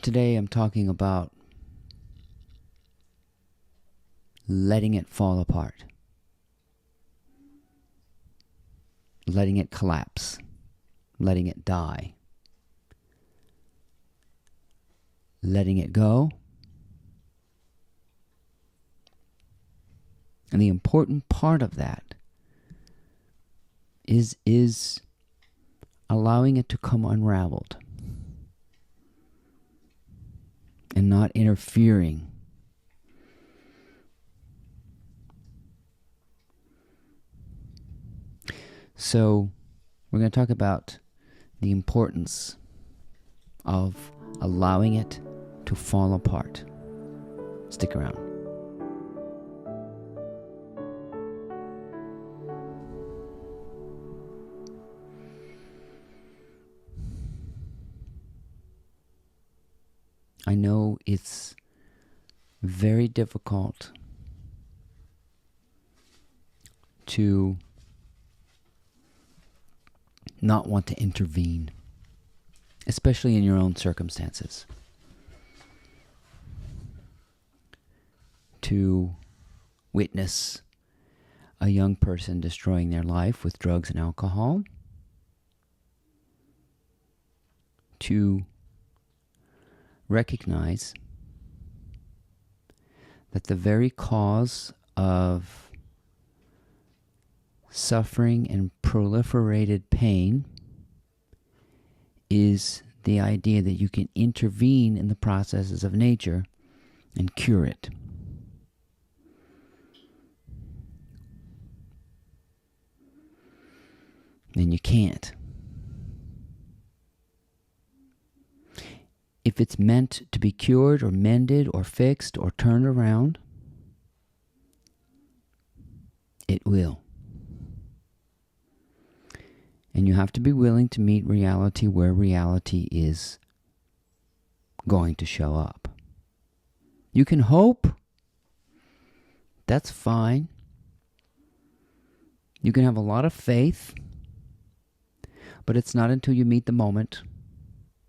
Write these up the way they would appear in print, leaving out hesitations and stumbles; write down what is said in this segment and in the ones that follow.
Today I'm talking about letting it fall apart, letting it collapse, letting it die, letting it go. And the important part of that is allowing it to come unraveled and not interfering. So we're going to talk about the importance of allowing it to fall apart. Stick around. I know it's very difficult to not want to intervene, especially in your own circumstances. To witness a young person destroying their life with drugs and alcohol, to recognize that the very cause of suffering and proliferated pain is the idea that you can intervene in the processes of nature and cure it. And you can't. If it's meant to be cured or mended or fixed or turned around, it will. And you have to be willing to meet reality where reality is going to show up. You can hope. That's fine. You can have a lot of faith. But it's not until you meet the moment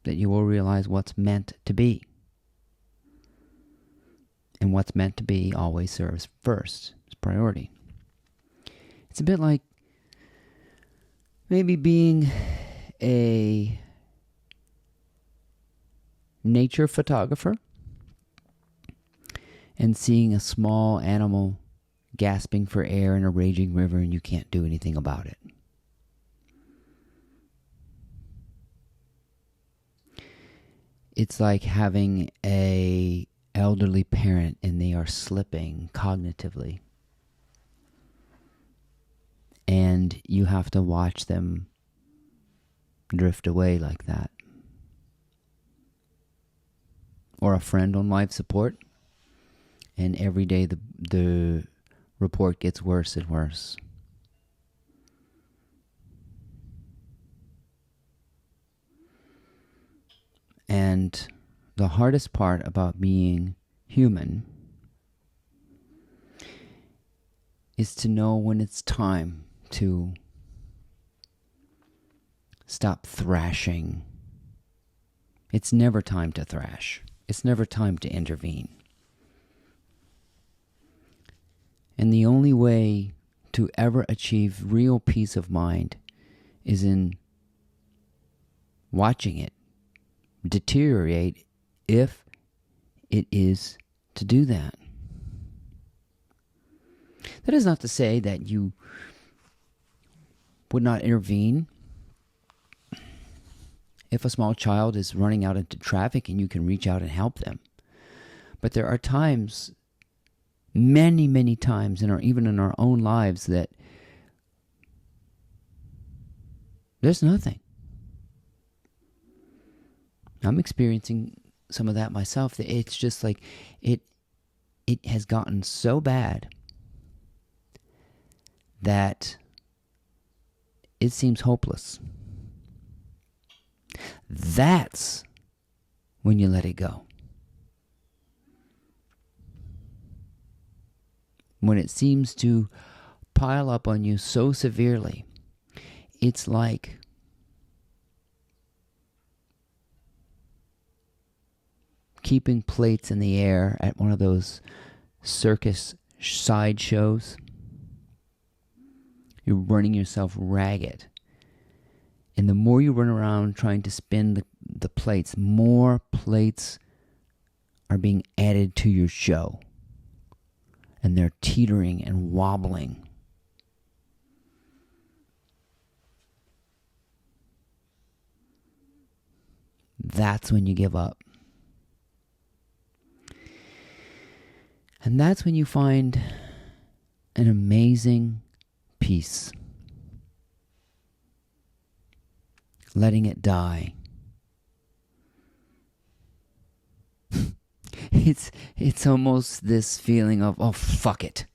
that you will realize what's meant to be. And what's meant to be always serves first. It's priority. It's a bit like maybe being a nature photographer and seeing a small animal gasping for air in a raging river and you can't do anything about it. It's like having an elderly parent and they are slipping cognitively. And you have to watch them drift away like that. Or a friend on life support, and every day the report gets worse and worse. And the hardest part about being human is to know when it's time to stop thrashing. It's never time to thrash. It's never time to intervene. And the only way to ever achieve real peace of mind is in watching it deteriorate, if it is to do that. That is not to say that you would not intervene if a small child is running out into traffic and you can reach out and help them. But there are times, many, many times, even in our own lives, that there's nothing. I'm experiencing some of that myself. That it's just like it has gotten so bad that it seems hopeless. That's when you let it go. When it seems to pile up on you so severely, it's like keeping plates in the air at one of those circus sideshows. You're running yourself ragged. And the more you run around trying to spin the plates, more plates are being added to your show. And they're teetering and wobbling. That's when you give up. And that's when you find an amazing peace. Letting it die. It's almost this feeling of, oh, fuck it.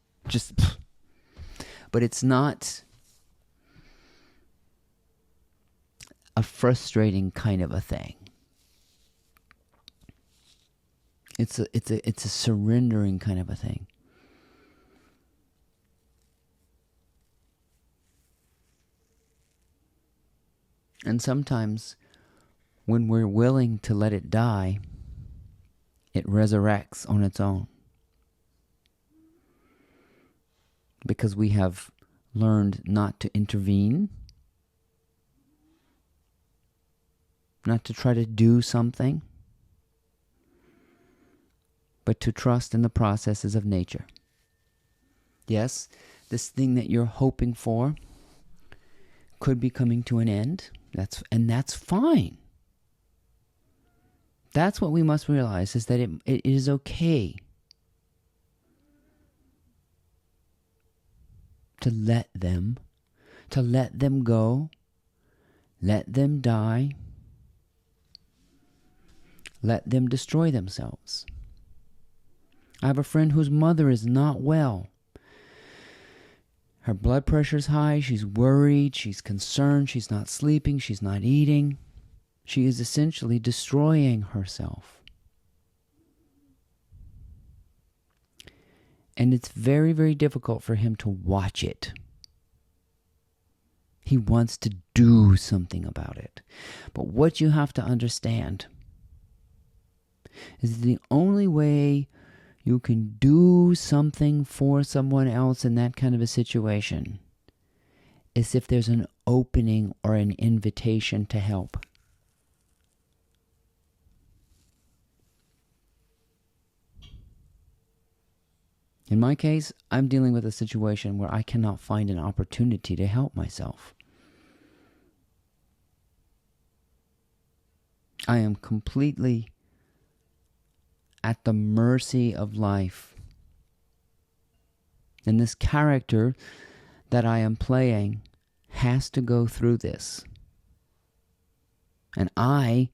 But it's not a frustrating kind of a thing. It's a surrendering kind of a thing. And sometimes when we're willing to let it die, it resurrects on its own. Because we have learned not to intervene, not to try to do something, but to trust in the processes of nature. Yes, this thing that you're hoping for could be coming to an end. That's fine. That's what we must realize, is that it is okay to let them go, let them die, let them destroy themselves. I have a friend whose mother is not well. Her blood pressure's high, she's worried, she's concerned, she's not sleeping, she's not eating. She is essentially destroying herself. And it's very, very difficult for him to watch it. He wants to do something about it. But what you have to understand is the only way you can do something for someone else in that kind of a situation is if there's an opening or an invitation to help. In my case, I'm dealing with a situation where I cannot find an opportunity to help myself. I am completely at the mercy of life. And this character that I am playing has to go through this. And I,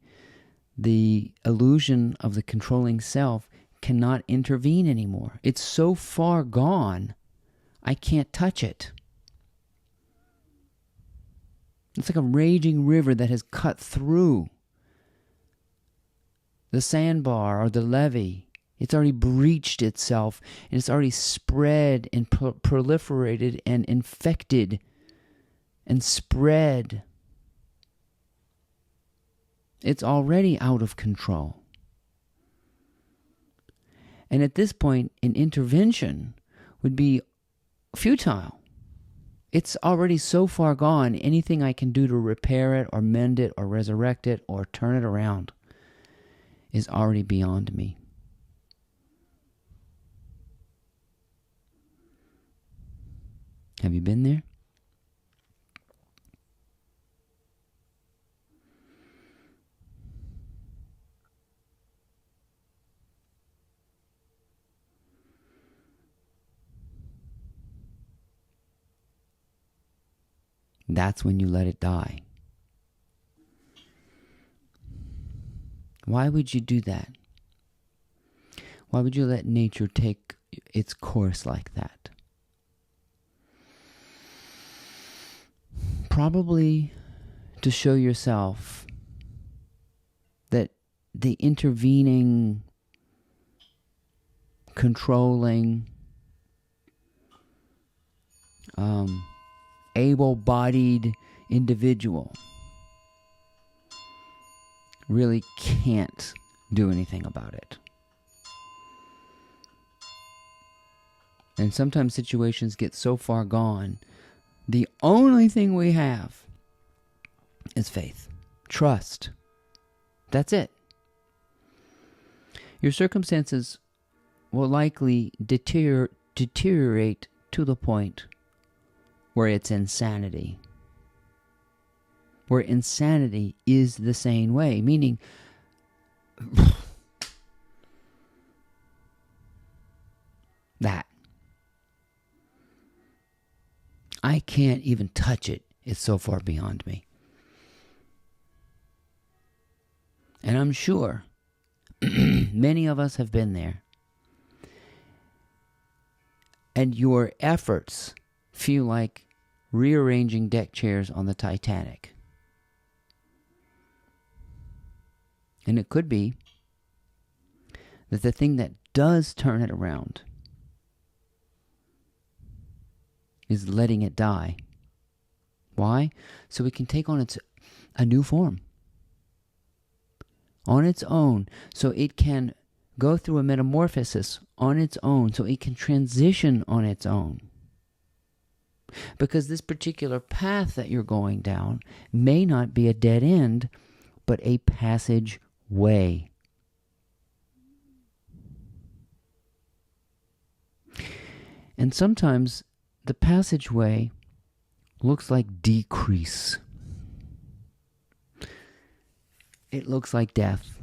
the illusion of the controlling self, cannot intervene anymore. It's so far gone, I can't touch it. It's like a raging river that has cut through the sandbar or the levee. It's already breached itself, and it's already spread and proliferated and infected and spread. It's already out of control. And at this point, an intervention would be futile. It's already so far gone, anything I can do to repair it or mend it or resurrect it or turn it around is already beyond me. Have you been there? That's when you let it die. Why would you do that? Why would you let nature take its course like that? Probably to show yourself that the intervening, controlling, able-bodied individual really can't do anything about it. And sometimes situations get so far gone, the only thing we have is faith, trust. That's it. Your circumstances will likely deteriorate to the point where it's insanity. Where insanity is the sane way, meaning that. I can't even touch it. It's so far beyond me. And I'm sure many of us have been there. And your efforts feel like rearranging deck chairs on the Titanic. And it could be that the thing that does turn it around is letting it die. Why? So it can take on a new form. On its own. So it can go through a metamorphosis on its own. So it can transition on its own. Because this particular path that you're going down may not be a dead end, but a passage way. And sometimes the passageway looks like decrease. It looks like death.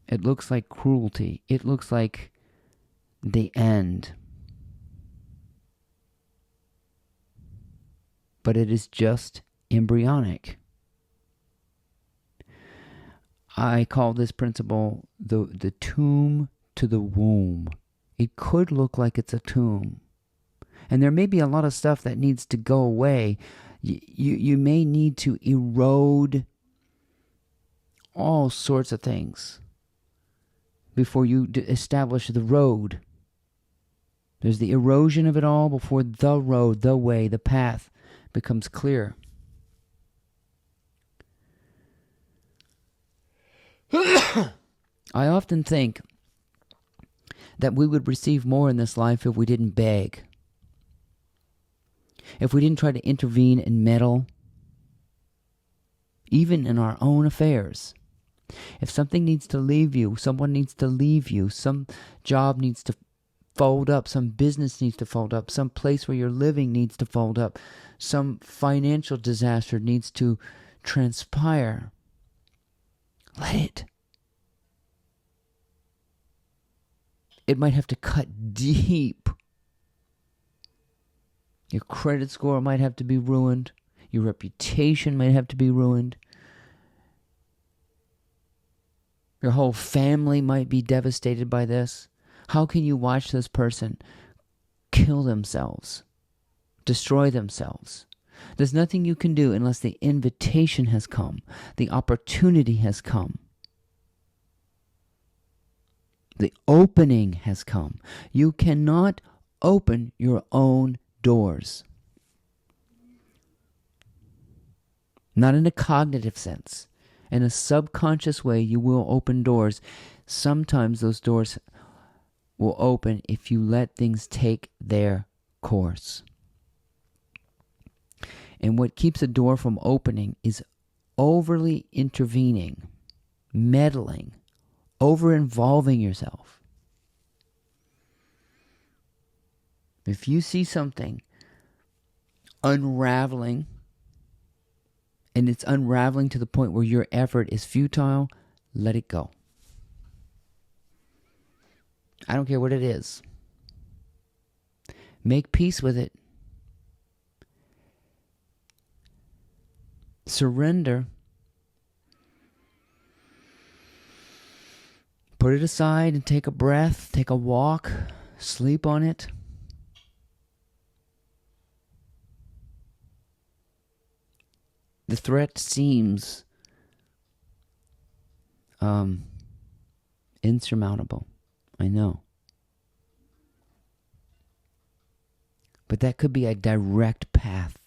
It looks like cruelty. It looks like the end. But it is just embryonic. I call this principle the tomb to the womb. It could look like it's a tomb. And there may be a lot of stuff that needs to go away. You may need to erode all sorts of things before you establish the road. There's the erosion of it all before the road, the way, the path becomes clear. I often think that we would receive more in this life if we didn't beg. If we didn't try to intervene and meddle, even in our own affairs. If something needs to leave you, someone needs to leave you, some job needs to fold up, some business needs to fold up, some place where you're living needs to fold up, some financial disaster needs to transpire. Let it. It might have to cut deep. Your credit score might have to be ruined. Your reputation might have to be ruined. Your whole family might be devastated by this. How can you watch this person kill themselves, destroy themselves? There's nothing you can do unless the invitation has come, the opportunity has come, the opening has come. You cannot open your own doors. Not in a cognitive sense. In a subconscious way, you will open doors. Sometimes those doors will open if you let things take their course. And what keeps a door from opening is overly intervening, meddling, over-involving yourself. If you see something unraveling, and it's unraveling to the point where your effort is futile, let it go. I don't care what it is. Make peace with it. Surrender. Put it aside and take a breath, take a walk, sleep on it. The threat seems insurmountable. I know. But that could be a direct path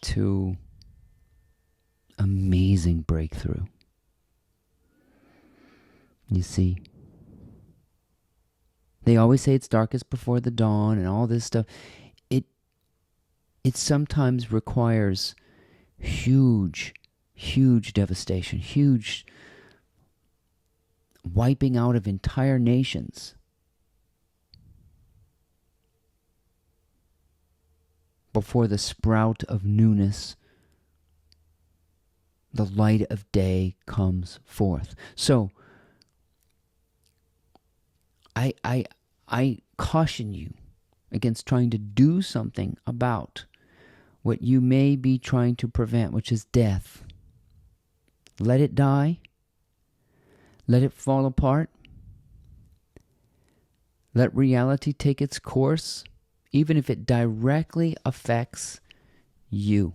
to amazing breakthrough. You see? They always say it's darkest before the dawn and all this stuff. It sometimes requires huge devastation, huge wiping out of entire nations before the sprout of newness, the light of day comes forth. So I caution you against trying to do something about what you may be trying to prevent, which is death. Let it die. Let it fall apart. Let reality take its course, even if it directly affects you.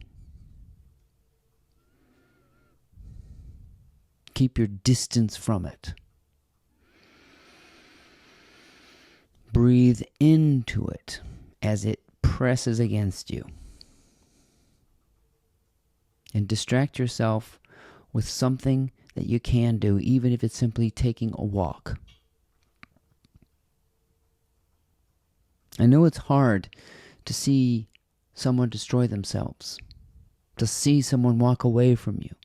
Keep your distance from it. Breathe into it as it presses against you. And distract yourself with something that you can do, even if it's simply taking a walk. I know it's hard to see someone destroy themselves, to see someone walk away from you,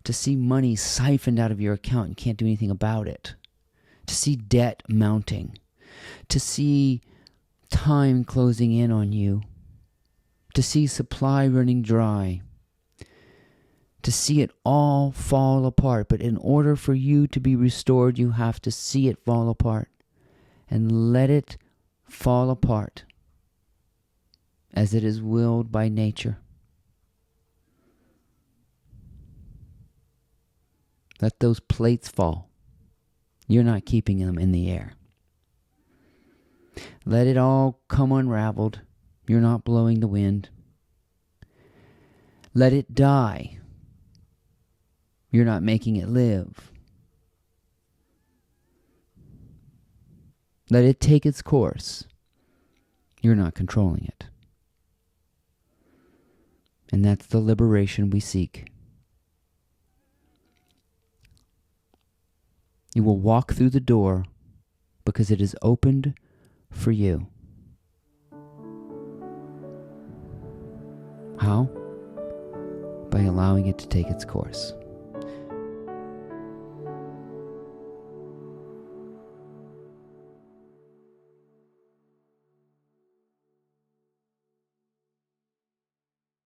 to see money siphoned out of your account and can't do anything about it, to see debt mounting, to see time closing in on you, to see supply running dry, to see it all fall apart. But in order for you to be restored, you have to see it fall apart and let it fall apart as it is willed by nature. Let those plates fall. You're not keeping them in the air. Let it all come unraveled. You're not blowing the wind. Let it die. You're not making it live. Let it take its course. You're not controlling it. And that's the liberation we seek. You will walk through the door because it is opened for you. How? By allowing it to take its course.